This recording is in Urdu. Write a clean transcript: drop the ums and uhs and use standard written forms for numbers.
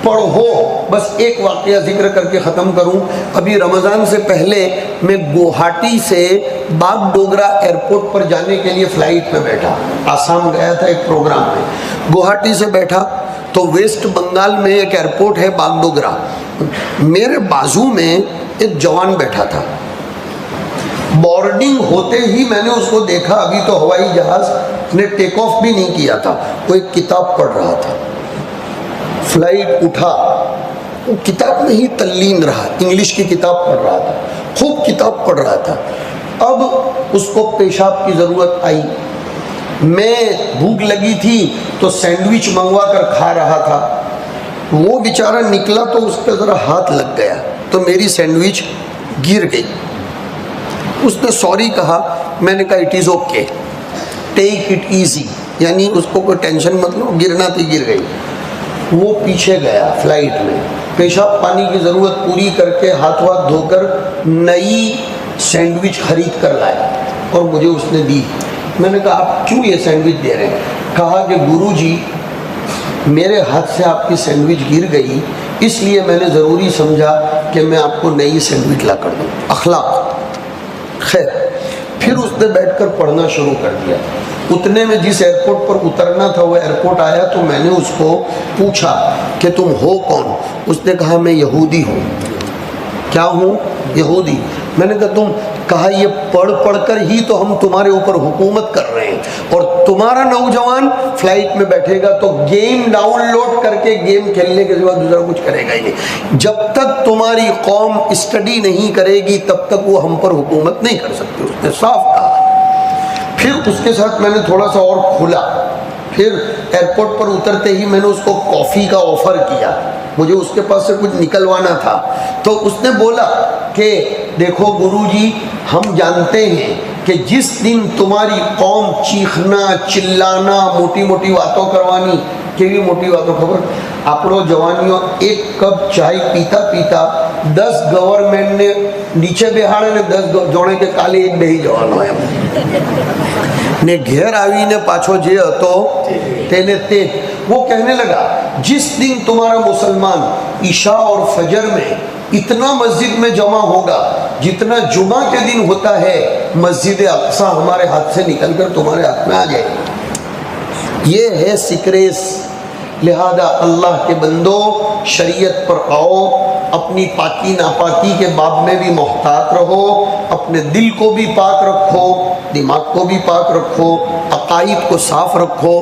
پڑھو. بس ایک واقعہ ذکر کر کے ختم کروں. ابھی رمضان سے پہلے میں گوہاٹی سے باغ ڈوگرا ایئرپورٹ پر جانے کے لیے فلائٹ میں بیٹھا. آسام گیا تھا ایک پروگرام میں. گوہاٹی سے بیٹھا تو ویسٹ بنگال میں ایک ایئرپورٹ ہے باغ ڈوگرا. میرے بازو میں ایک جوان بیٹھا تھا. بورڈنگ ہوتے ہی میں نے اس کو دیکھا. ابھی تو ہوائی جہاز نے ٹیک آف بھی نہیں کیا تھا. وہ ایک کتاب پڑھ رہا تھا. فلائٹ اٹھا, وہ کتاب میں ہی تلین رہا. انگلش کی کتاب پڑھ رہا تھا, خوب کتاب پڑھ رہا تھا. اب اس کو پیشاب کی ضرورت آئی. میں بھوک لگی تھی تو سینڈوچ منگوا کر کھا رہا تھا. وہ بیچارہ نکلا تو اس پہ ذرا ہاتھ لگ گیا تو میری سینڈوچ گر گئی. اس نے سوری کہا. میں نے کہا it is okay, take it easy, یعنی اس کو کوئی ٹینشن مت لو, گرنا تھی گر گئی. وہ پیچھے گیا فلائٹ میں, پیشاب پانی کی ضرورت پوری کر کے ہاتھ واتھ دھو کر نئی سینڈوچ خرید کر لایا اور مجھے اس نے دی. میں نے کہا آپ کیوں یہ سینڈوچ دے رہے ہیں؟ کہا کہ گرو جی میرے ہاتھ سے آپ کی سینڈوچ گر گئی, اس لیے میں نے ضروری سمجھا کہ میں آپ کو نئی سینڈوچ لا کر دوں. اخلاق. خیر, پھر اس نے بیٹھ کر پڑھنا شروع کر دیا. اتنے میں جس ایئرپورٹ پر اترنا تھا وہ ایئرپورٹ آیا تو میں نے اس کو پوچھا کہ تم ہو کون؟ اس نے کہا میں یہودی ہوں. کیا ہوں؟ یہودی. میں نے کہا تم, کہا یہ پڑھ پڑھ کر ہی تو ہم تمہارے اوپر حکومت کر رہے ہیں, اور تمہارا نوجوان فلائٹ میں بیٹھے گا تو گیم ڈاؤن لوڈ کر کے گیم کھیلنے کے سوا دوسرا کچھ کرے گا ہی نہیں. جب تک تمہاری قوم اسٹڈی نہیں کرے گی تب تک وہ ہم پر حکومت نہیں کر سکتی. اس نے صاف کہا. پھر اس کے ساتھ میں نے تھوڑا سا اور کھلا. پھر ایئرپورٹ پر اترتے ہی میں نے اس کو کافی کا آفر کیا. مجھے اس کے پاس سے کچھ نکلوانا تھا. تو اس نے بولا کہ دیکھو گرو جی, ہم جانتے ہیں کہ جس دن تمہاری قوم چیخنا چلانا موٹی موٹی باتوں کروانی, کیوی موٹی باتوں خبر, આપણો જવાનીઓ એક કપ ચાય પીતા પીતા 10 ગવર્મેન્ટ ને નીચે બેહાડે ને 10 જોણે કે કાલે એક બેહી જવાનો એમ ને ઘેર આવીને પાછો જે હતો તેને તે. وہ کہنے لگا جس دن تمہارا مسلمان عشاء اور فجر میں اتنا مسجد میں جمع ہوگا جتنا جمعہ کے دن ہوتا ہے, مسجد اقصی ہمارے ہاتھ سے نکل کر تمہارے ہاتھ میں آ جائے. یہ ہے سیکریس. لہذا اللہ کے بندو شریعت پر آؤ, اپنی پاکی ناپاکی کے باب میں بھی محتاط رہو, اپنے دل کو بھی پاک رکھو, دماغ کو بھی پاک رکھو, عقائد کو صاف رکھو.